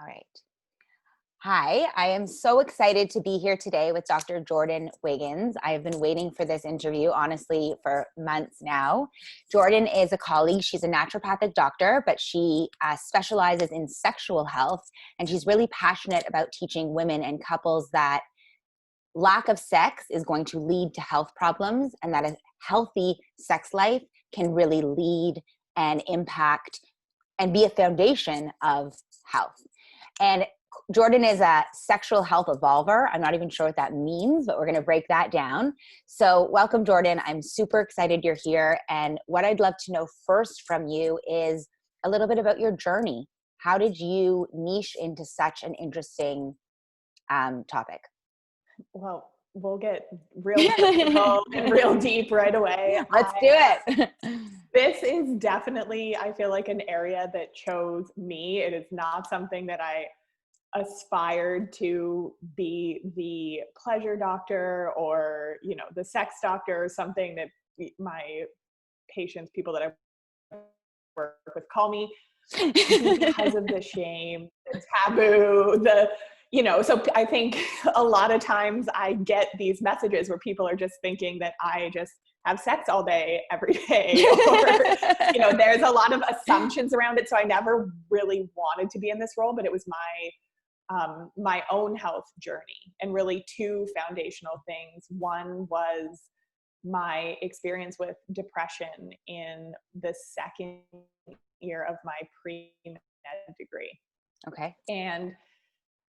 All right. Hi, I am so excited to be here today with Dr. Jordan Wiggins. I have been waiting for this interview, honestly, for months now. Jordan is a colleague. She's a naturopathic doctor, but she specializes in sexual health, and she's really passionate about teaching women and couples that lack of sex is going to lead to health problems, and that a healthy sex life can really lead and impact and be a foundation of health. And Jordan is a sexual health evolver. I'm not even sure what that means, but we're going to break that down. So welcome, Jordan. I'm super excited you're here. And what I'd love to know first from you is a little bit about your journey. How did you niche into such an interesting topic? Well, we'll get real technical and real deep right away. Let's do it. This is definitely, I feel like, an area that chose me. It is not something that I aspired to be the pleasure doctor or, the sex doctor, or something that my patients, people that I work with, call me because of the shame, the taboo, so I think a lot of times I get these messages where people are just thinking that I just have sex all day, every day, or, there's a lot of assumptions around it. So I never really wanted to be in this role, but it was my own health journey, and really two foundational things. One was my experience with depression in the second year of my pre-med degree. Okay. And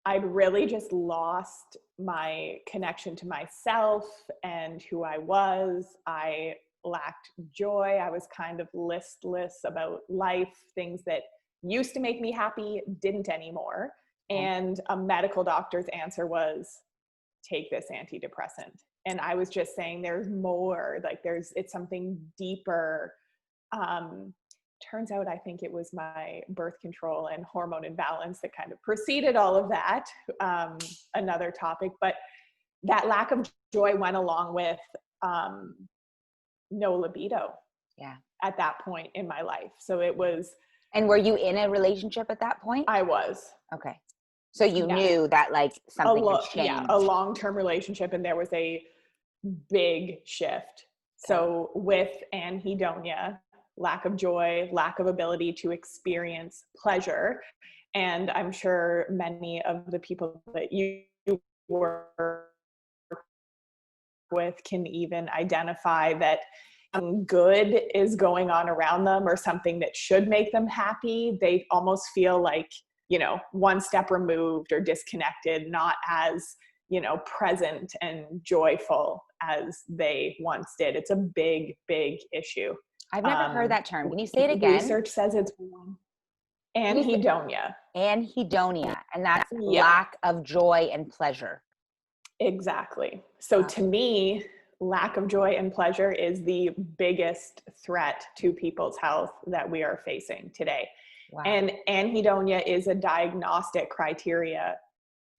I'd really just lost my connection to myself and who I was. I lacked joy. I was kind of listless about life. Things that used to make me happy didn't anymore. And a medical doctor's answer was, take this antidepressant. And I was just saying, there's more, it's something deeper. Turns out I think it was my birth control and hormone imbalance that kind of preceded all of that. Another topic, but that lack of joy went along with no libido. Yeah. At that point in my life. So it was. And were you in a relationship at that point? I was. Okay. So you knew that something had changed. Yeah, a long-term relationship, and there was a big shift. Okay. So with anhedonia, lack of joy, lack of ability to experience pleasure. And I'm sure many of the people that you work with can even identify that something good is going on around them, or something that should make them happy. They almost feel like, one step removed or disconnected, not as, present and joyful as they once did. It's a big, big issue. I've never heard that term. Can you say it again? Research says it's anhedonia. Anhedonia, and that's lack of joy and pleasure. Exactly. So to me, lack of joy and pleasure is the biggest threat to people's health that we are facing today. Wow. And anhedonia is a diagnostic criteria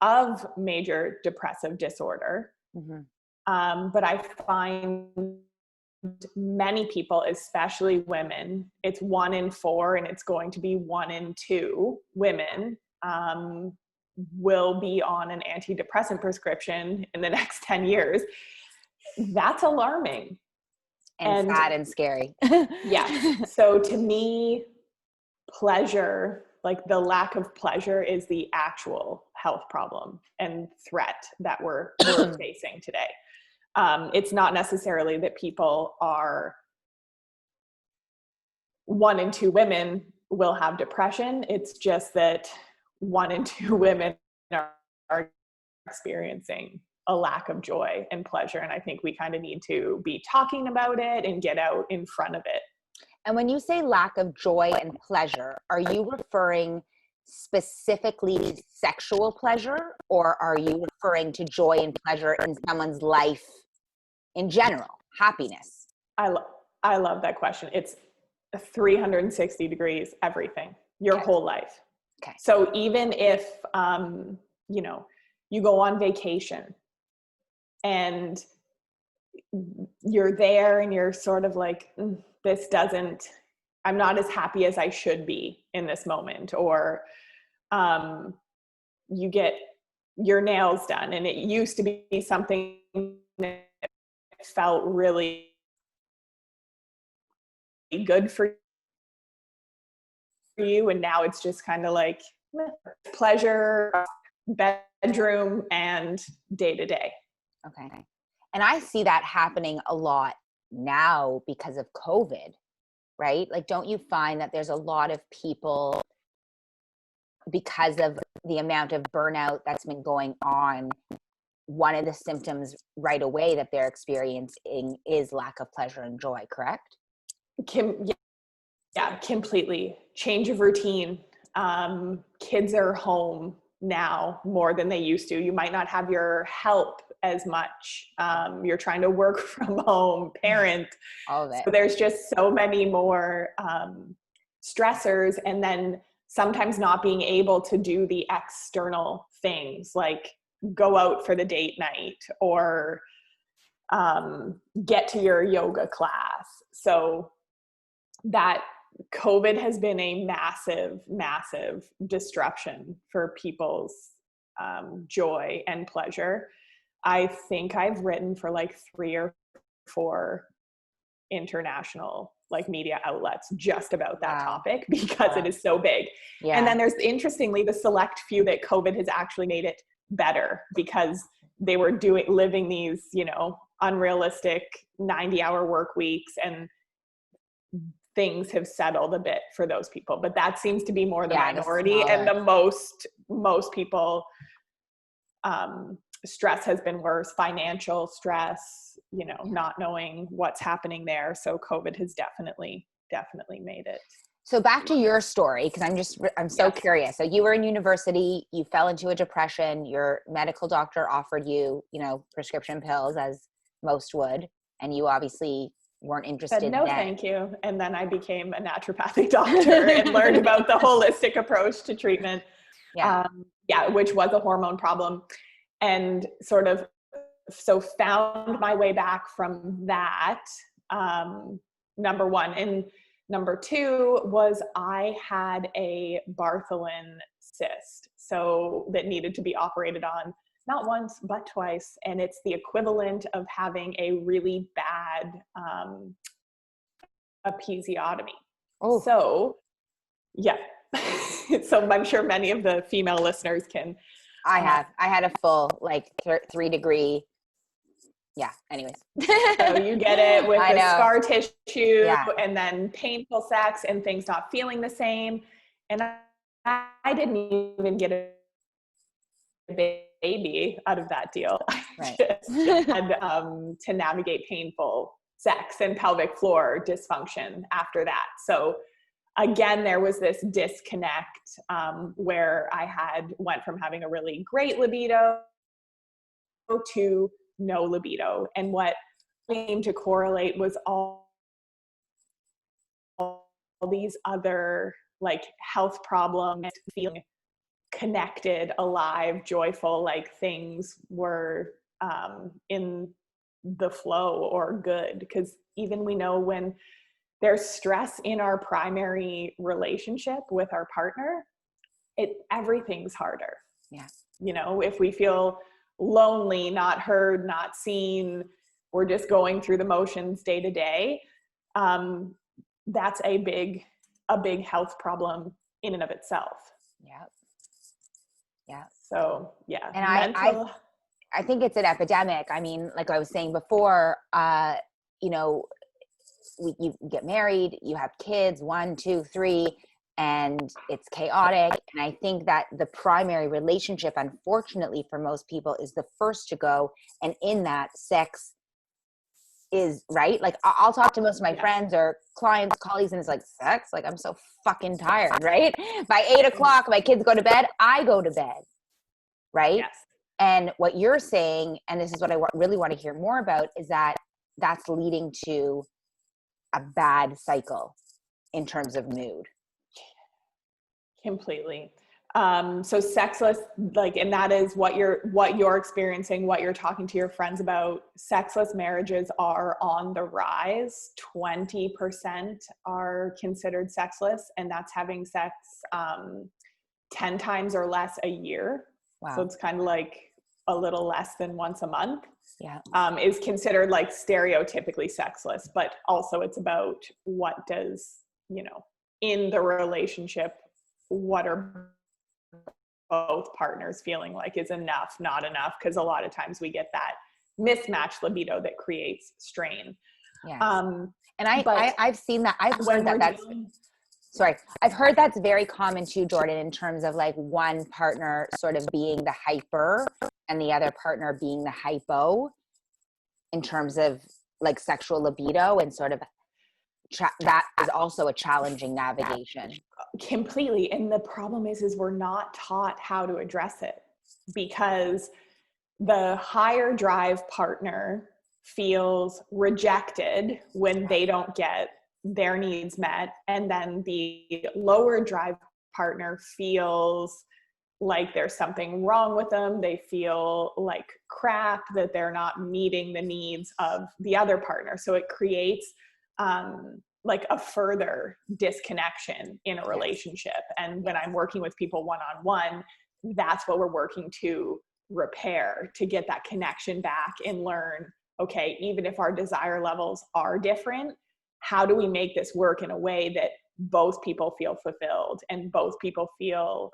of major depressive disorder. Mm-hmm. But I find many people, especially women, it's 1 in 4, and it's going to be 1 in 2 women will be on an antidepressant prescription in the next 10 years. That's alarming. And sad and scary. Yeah. So to me, pleasure, the lack of pleasure, is the actual health problem and threat that we're facing today. It's not necessarily that people are 1 in 2 women will have depression. It's just that 1 in 2 women are experiencing a lack of joy and pleasure. And I think we kind of need to be talking about it and get out in front of it. And when you say lack of joy and pleasure, are you referring specifically to sexual pleasure, or are you referring to joy and pleasure in someone's life in general, happiness? I love that question. It's 360 degrees, everything, your whole life. Okay. So even if, you go on vacation and you're there and you're sort of like, I'm not as happy as I should be in this moment. Or you get your nails done, and it used to be something that felt really good for you, and now it's just kind of like pleasure, bedroom, and day to day. Okay. And I see that happening a lot now because of COVID, right? Like, don't you find that there's a lot of people, because of the amount of burnout that's been going on, one of the symptoms right away that they're experiencing is lack of pleasure and joy, correct? Yeah, completely. Change of routine. Kids are home now more than they used to. You might not have your help as much. You're trying to work from home, parent. All of it. So there's just so many more stressors, and then sometimes not being able to do the external things like go out for the date night or get to your yoga class. So that COVID has been a massive, massive disruption for people's joy and pleasure. I think I've written for like 3 or 4 international like media outlets just about that topic, because it is so big. Yeah. And then there's, interestingly, the select few that COVID has actually made it better, because they were living these, unrealistic 90-hour work weeks, and things have settled a bit for those people. But that seems to be more the minority, and the most people, stress has been worse, financial stress, not knowing what's happening there. So COVID has definitely made it. So back to your story, because I'm so curious. So you were in university, you fell into a depression, your medical doctor offered you, prescription pills, as most would, and you obviously weren't interested. Said no, thank you. And then I became a naturopathic doctor and learned about the holistic approach to treatment. Which was a hormone problem. And sort of, so found my way back from that, number one. And number two was I had a Bartholin cyst, so that needed to be operated on, not once, but twice. And it's the equivalent of having a really bad episiotomy. Oh. So, yeah. So I'm sure many of the female listeners can. I had a full 3-degree. Yeah. Anyways. So you get it with the scar tissue and then painful sex and things not feeling the same. And I didn't even get a baby out of that deal. Right. I just had to navigate painful sex and pelvic floor dysfunction after that. So again, there was this disconnect where I went from having a really great libido to no libido. And what seemed to correlate was all these other health problems, feeling connected, alive, joyful, things were in the flow or good. Because even we know when there's stress in our primary relationship with our partner, everything's harder. Yeah. If we feel lonely, not heard, not seen, we're just going through the motions day to day, that's a big health problem in and of itself. Yeah. Yeah. So yeah. And I think it's an epidemic. I mean, like I was saying before, you get married, you have kids, 1, 2, 3, and it's chaotic. And I think that the primary relationship, unfortunately for most people, is the first to go. And in that, sex is, right? I'll talk to most of my friends or clients, colleagues, and it's sex? I'm so fucking tired, right? By 8 o'clock, my kids go to bed, I go to bed, right? Yes. And what you're saying, and this is what I really want to hear more about, is that that's leading to a bad cycle in terms of mood. Completely. So sexless, and that is what you're experiencing, what you're talking to your friends about. Sexless marriages are on the rise. 20% are considered sexless, and that's having sex 10 times or less a year. So it's kind of like a little less than once a month. Yeah. Is considered like stereotypically sexless, but also it's about what does, in the relationship, what are both partners feeling like is enough, not enough, because a lot of times we get that mismatched libido that creates strain. Yes. And I've seen that. I've heard that's very common too, Jordan, in terms of like one partner sort of being the hyper and the other partner being the hypo in terms of like sexual libido, and sort of that is also a challenging navigation. Completely. And the problem is we're not taught how to address it, because the higher drive partner feels rejected when they don't get their needs met. And then the lower drive partner feels like there's something wrong with them. They feel like crap, that they're not meeting the needs of the other partner. So it creates like a further disconnection in a relationship. And when I'm working with people one-on-one, that's what we're working to repair, to get that connection back and learn, okay, even if our desire levels are different, how do we make this work in a way that both people feel fulfilled and both people feel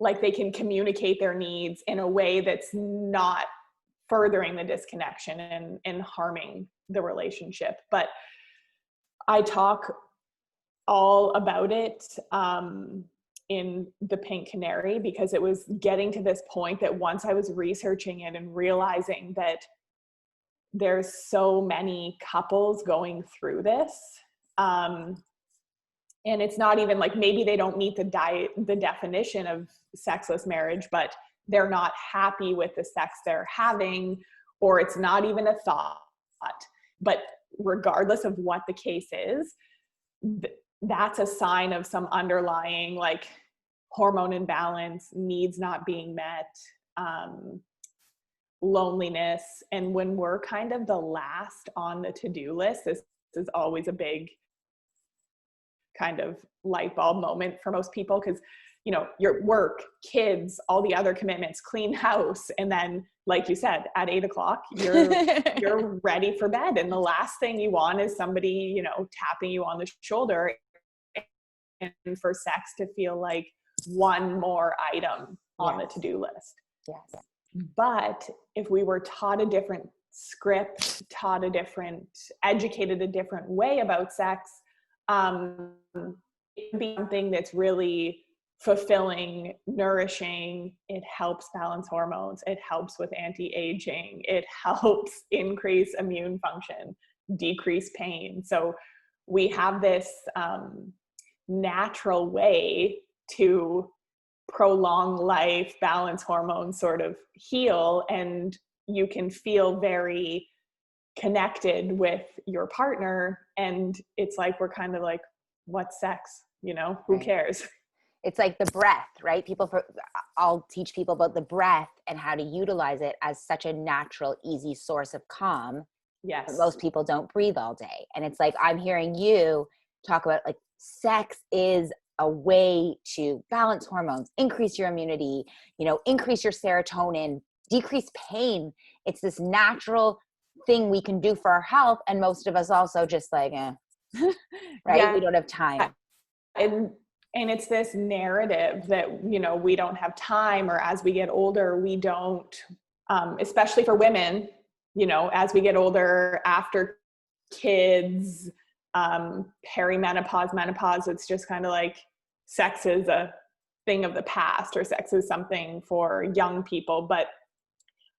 like they can communicate their needs in a way that's not furthering the disconnection and harming the relationship. But I talk all about it in the Pink Canary, because it was getting to this point that once I was researching it and realizing that there's so many couples going through this, and it's not even like maybe they don't meet the definition of sexless marriage, but they're not happy with the sex they're having, or it's not even a thought. But regardless of what the case is, that's a sign of some underlying like hormone imbalance, needs not being met, loneliness. And when we're kind of the last on the to-do list, this is always a big kind of light bulb moment for most people, because your work, kids, all the other commitments, clean house, and then like you said, at 8:00 you're ready for bed, and the last thing you want is somebody tapping you on the shoulder, and for sex to feel like one more item on the to-do list. Yes. But if we were taught a different script, educated a different way about sex, it would be something that's really fulfilling, nourishing. It helps balance hormones. It helps with anti-aging. It helps increase immune function, decrease pain. So we have this natural way to prolong life, balance hormones, sort of heal, and you can feel very connected with your partner. And it's like, we're kind of like, what's sex? Who cares? It's like the breath, right? I'll teach people about the breath and how to utilize it as such a natural, easy source of calm. Yes. But most people don't breathe all day. And it's like, I'm hearing you talk about like sex is a way to balance hormones, increase your immunity, increase your serotonin, decrease pain. It's this natural thing we can do for our health. And most of us also just like, right? Yeah. We don't have time. And it's this narrative that, we don't have time, or as we get older, we don't, especially for women, as we get older, after kids, perimenopause, menopause, it's just kind of like sex is a thing of the past, or sex is something for young people. But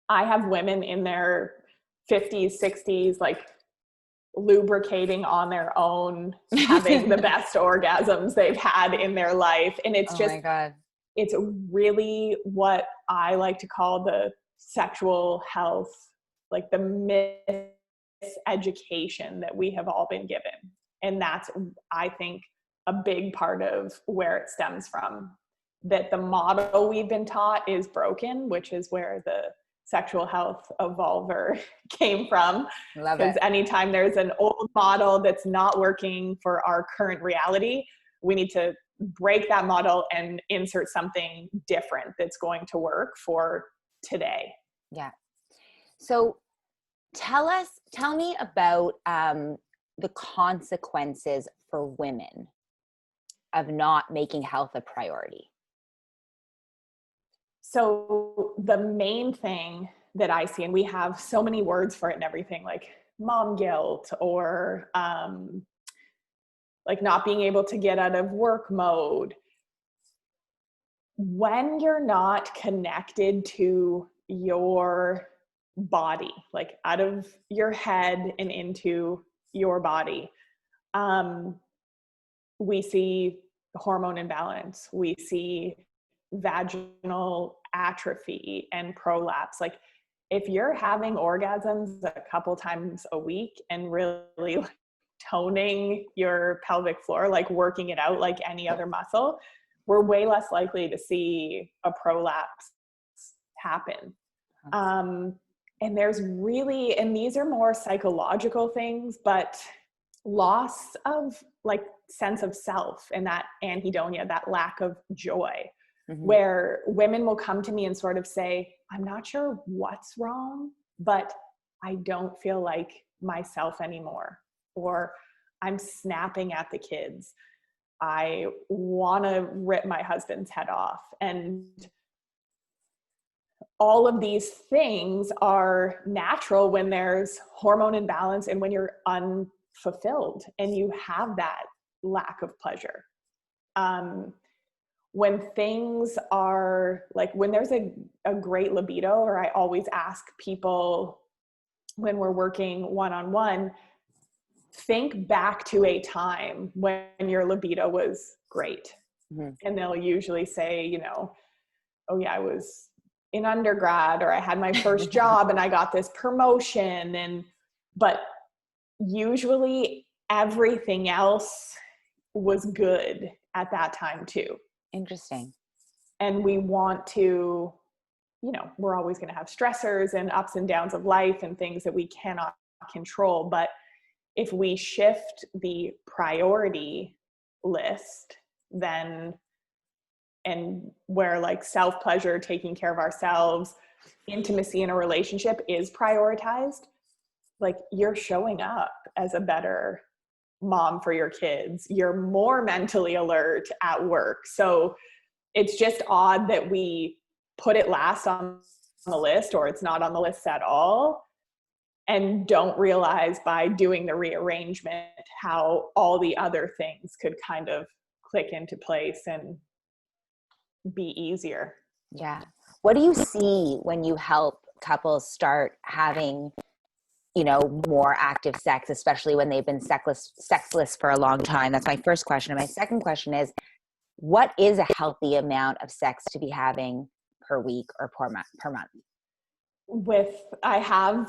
I have women in their 50s, 60s, like lubricating on their own, having the best orgasms they've had in their life. And it's just, my God. It's really what I like to call the sexual health, like the miseducation that we have all been given. And that's, I think, a big part of where it stems from, that the model we've been taught is broken, which is where the sexual health evolver came from. Because anytime there's an old model that's not working for our current reality, we need to break that model and insert something different that's going to work for today. Yeah. So tell me about the consequences for women of not making health a priority. So the main thing that I see, and we have so many words for it and everything, like mom guilt, or like not being able to get out of work mode. When you're not connected to your body, like out of your head and into your body, we see hormone imbalance, we see vaginal atrophy and prolapse. Like if you're having orgasms a couple times a week and really toning your pelvic floor, like working it out like any other muscle, we're way less likely to see a prolapse happen. And there's really, and these are more psychological things, but loss of like sense of self and that anhedonia, that lack of joy, where women will come to me and sort of say, I'm not sure what's wrong, but I don't feel like myself anymore. Or I'm snapping at the kids. I want to rip my husband's head off. And all of these things are natural when there's hormone imbalance and when you're unfulfilled and you have that lack of pleasure. When things are like, when there's a great libido, or I always ask people when we're working one-on-one, think back to a time when your libido was great. And they'll usually say, you know, oh yeah, I was in undergrad, or I had my first job and I got this promotion. But usually everything else was good at that time too. Interesting. And we want to, you know, we're always going to have stressors and ups and downs of life and things that we cannot control. But if we shift the priority list, then, and where like self-pleasure, taking care of ourselves, intimacy in a relationship is prioritized, like you're showing up as a better mom for your kids. You're more mentally alert at work. So it's just odd that we put it last on the list, or it's not on the list at all, and don't realize by doing the rearrangement how all the other things could kind of click into place and be easier. Yeah. What do you see when you help couples start having, you know, more active sex, especially when they've been sexless for a long time? That's my first question. And my second question is, what is a healthy amount of sex to be having per week or per month? I have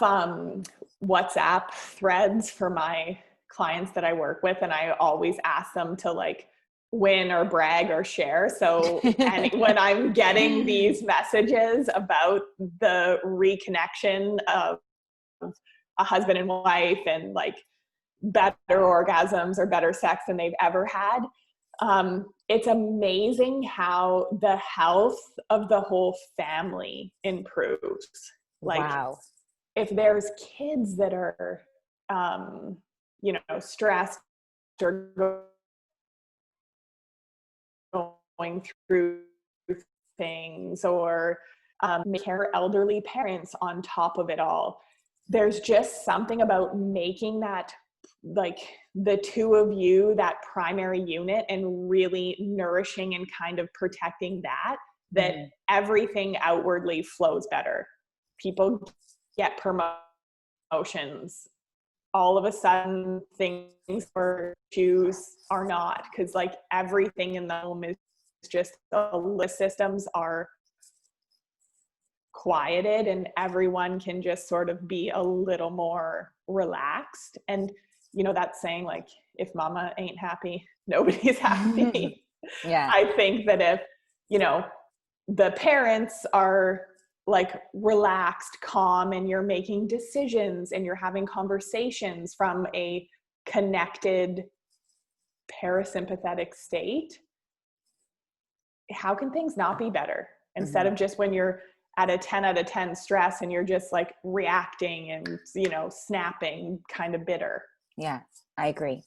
WhatsApp threads for my clients that I work with, and I always ask them to like win or brag or share. So and when I'm getting these messages about the reconnection of a husband and wife and like better orgasms or better sex than they've ever had, it's amazing how the health of the whole family improves. Like, wow. If there's kids that are, you know, stressed or going through things, or care elderly parents on top of it all, there's just something about making that, like the two of you, that primary unit, and really nourishing and kind of protecting that everything outwardly flows better. People get promotions. All of a sudden things or issues are not, because like everything in the home is just, the systems are quieted and everyone can just sort of be a little more relaxed. And you know that saying, like, if mama ain't happy, nobody's happy. Yeah. I think that if, you know, the parents are like relaxed, calm, and you're making decisions and you're having conversations from a connected parasympathetic state, how can things not be better? Instead of just when you're at a 10 out of 10 stress and you're just like reacting and, snapping, kind of bitter. Yeah, I agree.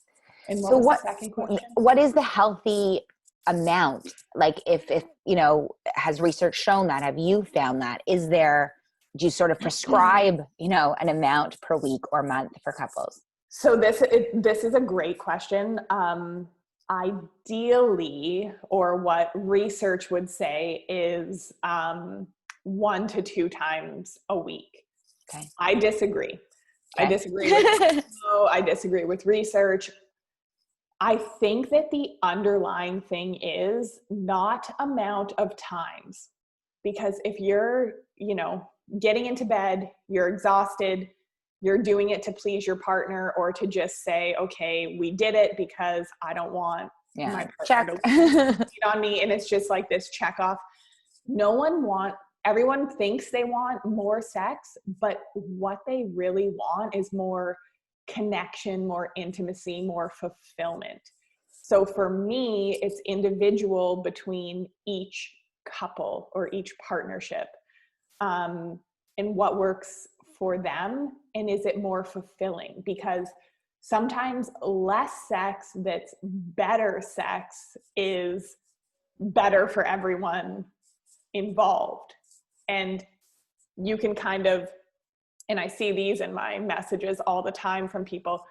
And what So was the second question? what is the healthy amount? Like if, has research shown that? Have you found that? Do you sort of prescribe, an amount per week or month for couples? So this is a great question. Ideally, or what research would say is 1 to 2 times a week. Okay. I disagree. Okay. I disagree I disagree with research. I think that the underlying thing is not amount of times, because if you're, getting into bed, you're exhausted, you're doing it to please your partner or to just say, okay, we did it because I don't want my partner to cheat on me. And it's just like this check off. Everyone thinks they want more sex, but what they really want is more connection, more intimacy, more fulfillment. So for me, it's individual between each couple or each partnership, and what works for them, and is it more fulfilling? Because sometimes less sex that's better sex is better for everyone involved. And you can kind of, and I see these in my messages all the time from people,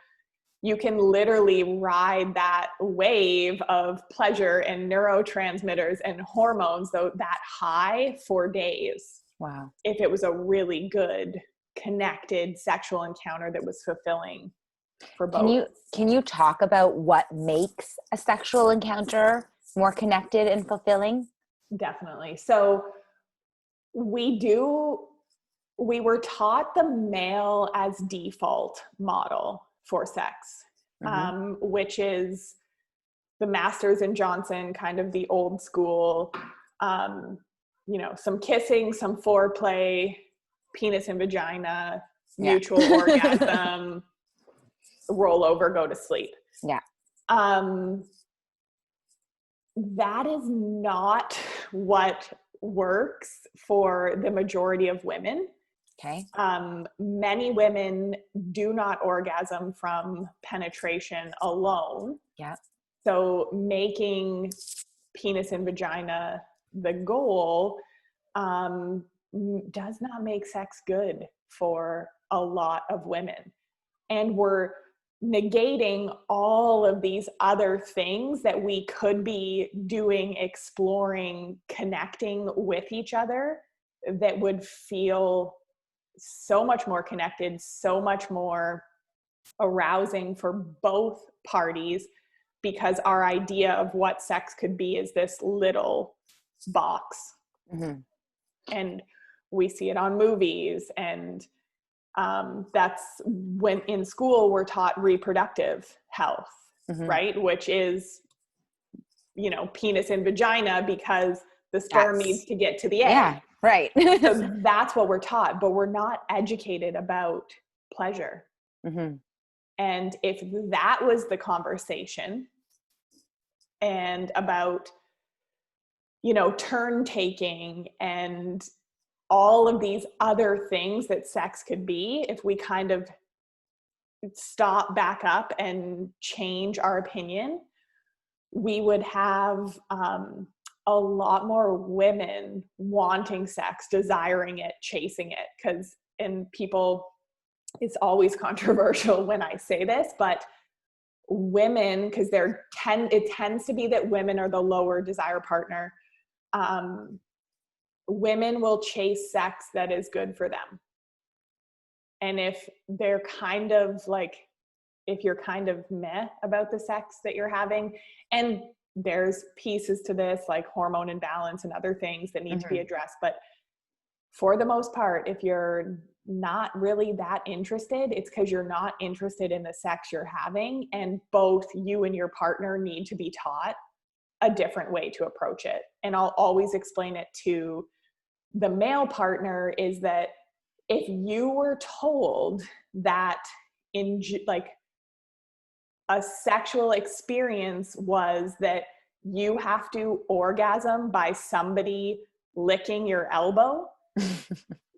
you can literally ride that wave of pleasure and neurotransmitters and hormones, though, that high for days. Wow. If it was a really good, connected sexual encounter that was fulfilling for both. Can you talk about what makes a sexual encounter more connected and fulfilling? Definitely. So we were taught the male as default model for sex, which is the Masters and Johnson, kind of the old school, some kissing, some foreplay, penis and vagina, mutual orgasm, roll over, go to sleep. Yeah. That is not what works for the majority of women. Okay. Many women do not orgasm from penetration alone. Yeah. So making penis and vagina the goal does not make sex good for a lot of women. And we're negating all of these other things that we could be doing, exploring, connecting with each other, that would feel so much more connected, so much more arousing for both parties, because our idea of what sex could be is this little box. And we see it on movies, and that's when in school we're taught reproductive health, right? Which is, penis and vagina, because the sperm needs to get to the egg. Yeah, right. So that's what we're taught, but we're not educated about pleasure. And if that was the conversation, and about, turn taking and all of these other things that sex could be, if we kind of stop back up and change our opinion, we would have a lot more women wanting sex, desiring it, chasing it. It's always controversial when I say this, but women, because it tends to be that women are the lower desire partner. Women will chase sex that is good for them. And if they're kind of like, if you're kind of meh about the sex that you're having, and there's pieces to this like hormone imbalance and other things that need to be addressed, but for the most part, if you're not really that interested, it's because you're not interested in the sex you're having, and both you and your partner need to be taught a different way to approach it. And I'll always explain it to the male partner, is that if you were told that in like a sexual experience was that you have to orgasm by somebody licking your elbow,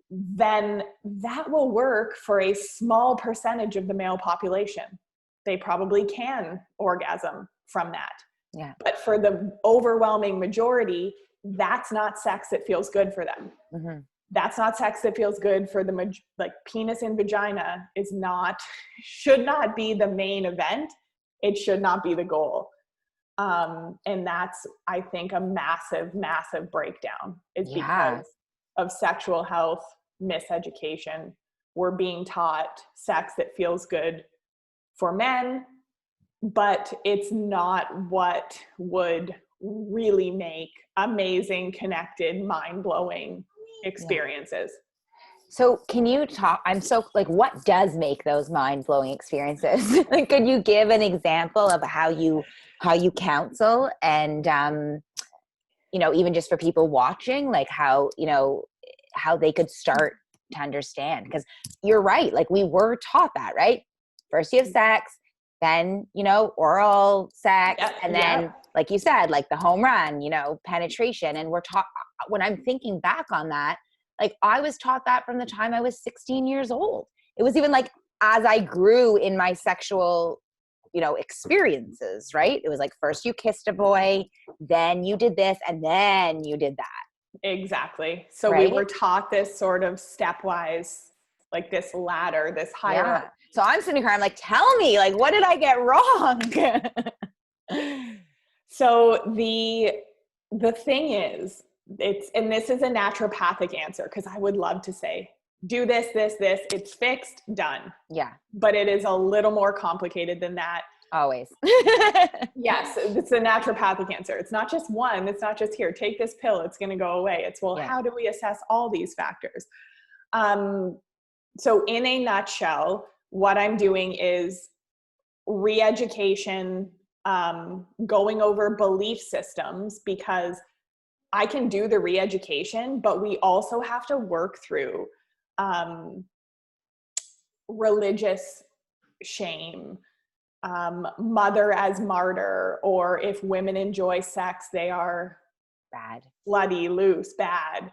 then that will work for a small percentage of the male population. They probably can orgasm from that. Yeah. But for the overwhelming majority, that's not sex that feels good for them. Mm-hmm. That's not sex that feels good for the, like, penis and vagina should not be the main event. It should not be the goal. And that's, I think, a massive, massive breakdown is because of sexual health miseducation. We're being taught sex that feels good for men, but it's not what would really make amazing, connected, mind-blowing experiences. So can you talk, what does make those mind-blowing experiences? Like, could you give an example of how you counsel and, even just for people watching, like how they could start to understand? Because you're right. Like, we were taught that, right? First you have sex, then, oral sex, and then, like you said, like the home run, penetration. And we're taught, when I'm thinking back on that, like, I was taught that from the time I was 16 years old. It was even like, as I grew in my sexual, experiences, right? It was like, first you kissed a boy, then you did this, and then you did that. Exactly. So right? We were taught this sort of stepwise, like this ladder, this hierarchy. Yeah. So I'm sitting here, I'm like, tell me, like, what did I get wrong? So the thing is, and this is a naturopathic answer, because I would love to say, do this, it's fixed, done. Yeah. But it is a little more complicated than that. Always. Yes, it's a naturopathic answer. It's not just one. It's not just, here, take this pill, it's going to go away. It's, well, how do we assess all these factors? So in a nutshell, what I'm doing is re-education, going over belief systems, because I can do the re-education, but we also have to work through religious shame, mother as martyr, or if women enjoy sex, they are bad, bloody, loose, bad.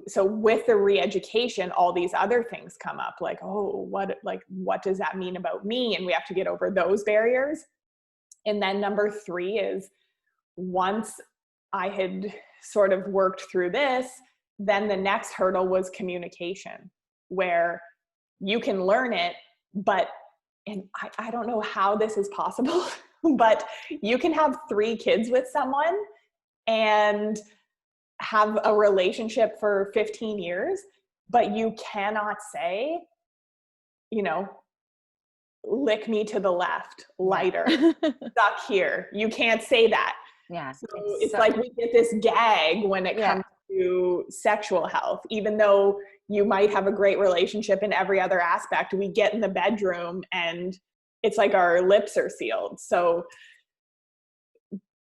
So with the re-education, all these other things come up, like, oh, what does that mean about me? And we have to get over those barriers. And then number 3 is, once I had sort of worked through this, then the next hurdle was communication, where you can learn it, but, and I don't know how this is possible, but you can have 3 kids with someone and have a relationship for 15 years, but you cannot say, lick me to the left, lighter, stuck here. You can't say that. Yeah. So it's like we get this gag when it comes to sexual health. Even though you might have a great relationship in every other aspect, we get in the bedroom and it's like our lips are sealed. So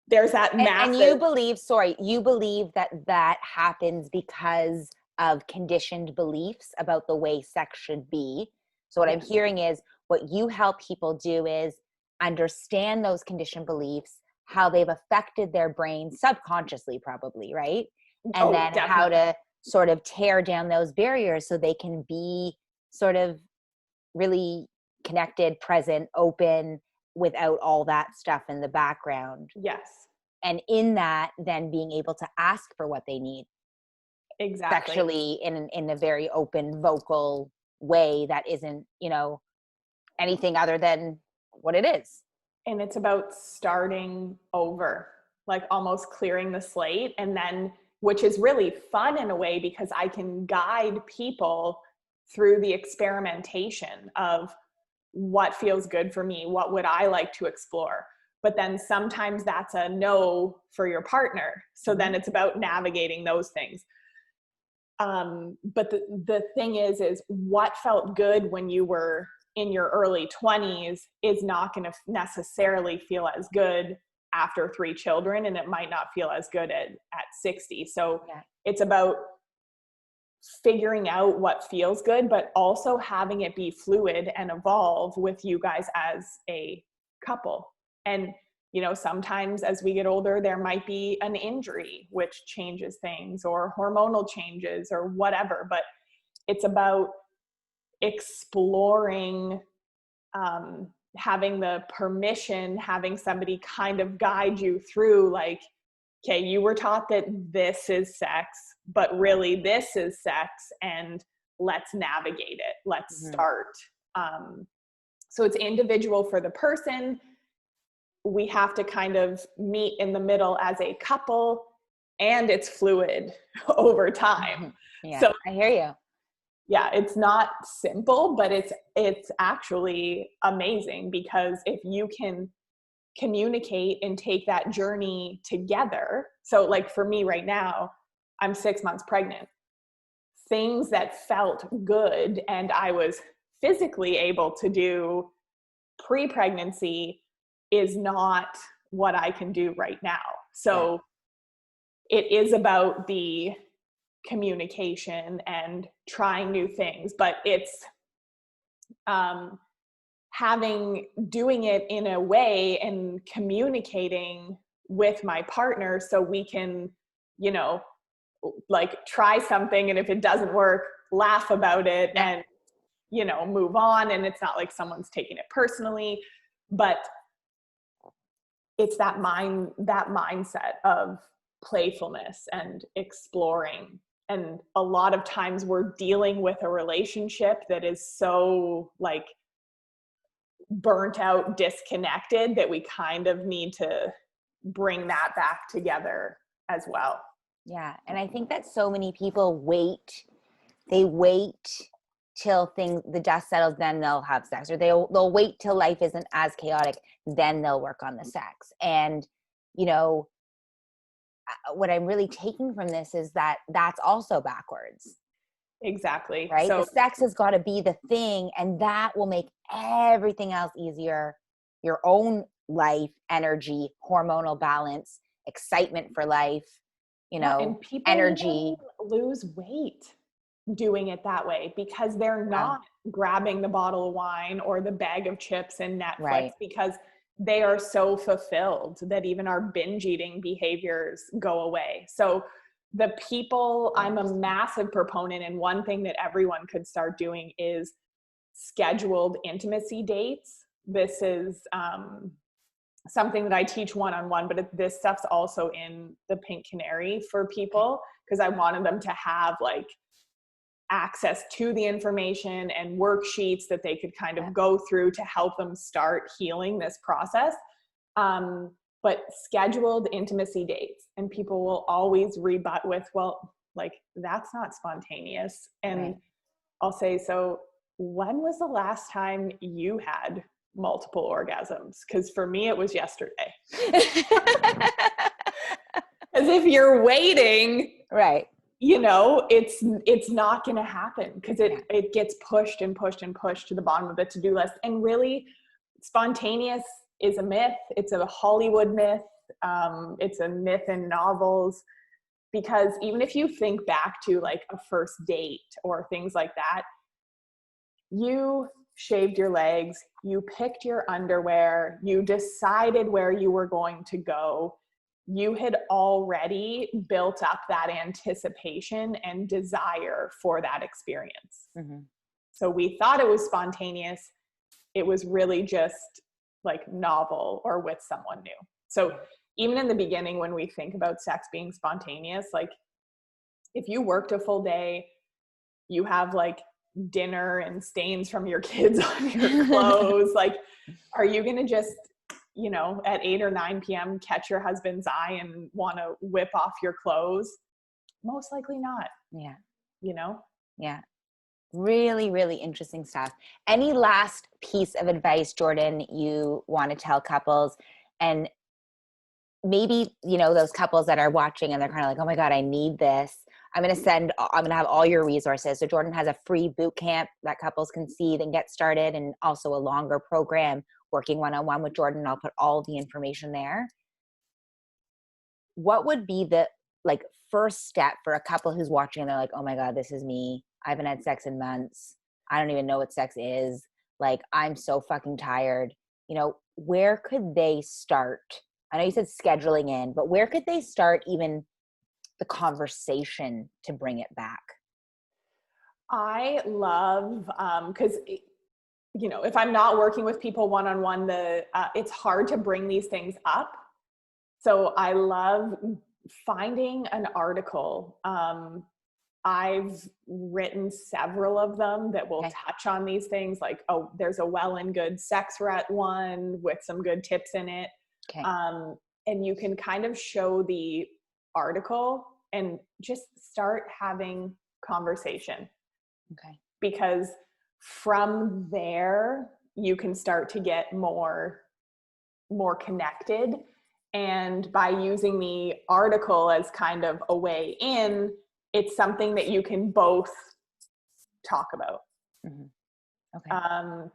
there's that massive... And you believe that happens because of conditioned beliefs about the way sex should be. So what I'm hearing is, what you help people do is understand those conditioned beliefs, how they've affected their brain subconsciously, probably, right? And then definitely how to sort of tear down those barriers so they can be sort of really connected, present, open, without all that stuff in the background. Yes. And in that, then being able to ask for what they need. Exactly. Sexually, in a very open, vocal way that isn't, anything other than what it is. And it's about starting over, like almost clearing the slate. And then, which is really fun in a way, because I can guide people through the experimentation of what feels good for me, what would I like to explore. But then sometimes that's a no for your partner. So then it's about navigating those things. But the thing is what felt good when you were in your early 20s is not going to necessarily feel as good after 3 children, and it might not feel as good at 60. So it's about figuring out what feels good, but also having it be fluid and evolve with you guys as a couple. And You know, sometimes as we get older, there might be an injury which changes things, or hormonal changes or whatever, but it's about exploring, having the permission, having somebody kind of guide you through, like, okay, you were taught that this is sex, but really this is sex, and let's navigate it. Let's start. So it's individual for the person. We have to kind of meet in the middle as a couple, and it's fluid over time. Yeah, So I hear you. yeah, it's not simple, but it's actually amazing, because if you can communicate and take that journey together. So like for me right now, I'm 6 months pregnant. Things that felt good and I was physically able to do pre-pregnancy is not what I can do right now. So it is about the communication and trying new things, but it's doing it in a way and communicating with my partner so we can, you know, like try something, and if it doesn't work, laugh about it and, you know, move on. And it's not like someone's taking it personally, but it's that mindset of playfulness and exploring. And a lot of times we're dealing with a relationship that is so like burnt out, disconnected, that we kind of need to bring that back together as well. Yeah. And I think that so many people they wait till the dust settles, then they'll have sex, or they'll wait till life isn't as chaotic, then they'll work on the sex. And, you know, what I'm really taking from this is that that's also backwards. Exactly. Right? So the sex has got to be the thing, and that will make everything else easier. Your own life, energy, hormonal balance, excitement for life, you know, and people energy. lose weight doing it that way, because they're not grabbing the bottle of wine or the bag of chips and Netflix, because they are so fulfilled that even our binge eating behaviors go away. So the people, I'm a massive proponent, and one thing that everyone could start doing is scheduled intimacy dates. This is something that I teach one-on-one, but this stuff's also in the Pink Canary for people, because I wanted them to have like access to the information and worksheets that they could kind of go through to help them start healing this process. But scheduled intimacy dates, and people will always rebut with, well, like that's not spontaneous. And I'll say, so when was the last time you had multiple orgasms? Because for me, it was yesterday. As if you're waiting, you know, it's not going to happen, because it gets pushed and pushed and pushed to the bottom of the to-do list. And really, spontaneous is a myth. It's a Hollywood myth. It's a myth in novels, because even if you think back to like a first date or things like that, you shaved your legs, you picked your underwear, you decided where you were going to go. You had already built up that anticipation and desire for that experience. So we thought it was spontaneous. It was really just like novel or with someone new. So even in the beginning, when we think about sex being spontaneous, like if you worked a full day, you have like dinner and stains from your kids on your clothes, like, are you going to just, you know, at 8 or 9 p.m. catch your husband's eye and want to whip off your clothes? Most likely not. Yeah. You know? Yeah. Really, really interesting stuff. Any last piece of advice, Jordan, you want to tell couples? And maybe, you know, those couples that are watching and they're kind of like, oh my God, I need this. I'm going to have all your resources. So Jordan has a free boot camp that couples can see and get started, and also a longer program working one-on-one with Jordan. I'll put all the information there. What would be the like first step for a couple who's watching and they're like, oh my God, this is me. I haven't had sex in months. I don't even know what sex is. Like, I'm so fucking tired. You know, where could they start I know you said scheduling in, but where could they start even the conversation to bring it back? I love, because if I'm not working with people one-on-one, it's hard to bring these things up. So I love finding an article. I've written several of them that will touch on these things, like, oh, there's a Well and Good sex rut one with some good tips in it. Okay. And you can kind of show the article and just start having conversation. Okay. Because from there, you can start to get more connected. And by using the article as kind of a way in, it's something that you can both talk about. Mm-hmm. Okay.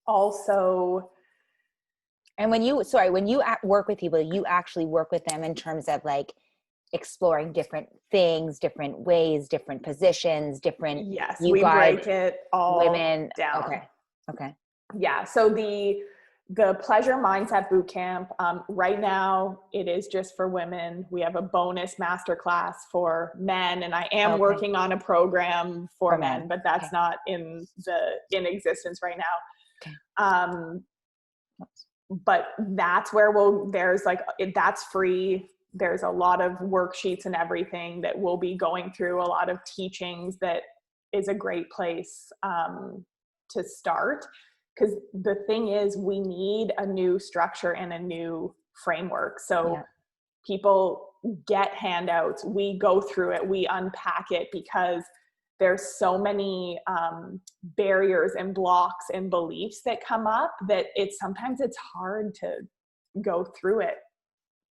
Also, and when you work with people, you actually work with them in terms of like exploring different things, different ways, different positions, different. Yes, you we guide break it all women down. Okay. Yeah. So the Pleasure Mindset Bootcamp, right now it is just for women. We have a bonus masterclass for men, and I am working on a program for men, but that's not in existence right now. Okay. But that's where that's free. There's a lot of worksheets and everything that we'll be going through, a lot of teachings that is a great place to start. Because the thing is, we need a new structure and a new framework. So people get handouts, we go through it, we unpack it, because there's so many barriers and blocks and beliefs that come up that sometimes it's hard to go through it,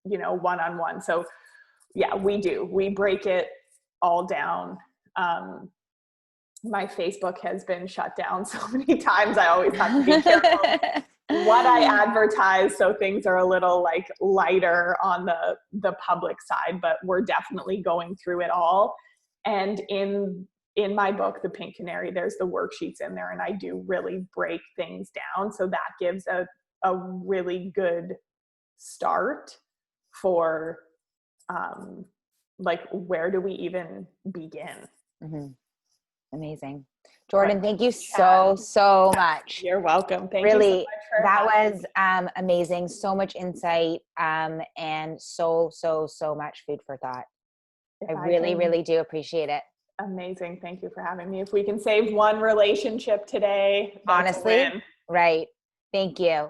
one-on-one. So yeah, we break it all down. My Facebook has been shut down so many times. I always have to be careful what I advertise, so things are a little like lighter on the public side, but we're definitely going through it all. And in my book, The Pink Canary, there's the worksheets in there, and I do really break things down. So that gives a really good start for like, where do we even begin? Mm-hmm. Amazing. Jordan, thank you so much. You're welcome. Thank you so much for that was amazing. So much insight and so much food for thought. I really do appreciate it. Amazing. Thank you for having me. If we can save one relationship today, that's honestly, a win. Right. Thank you.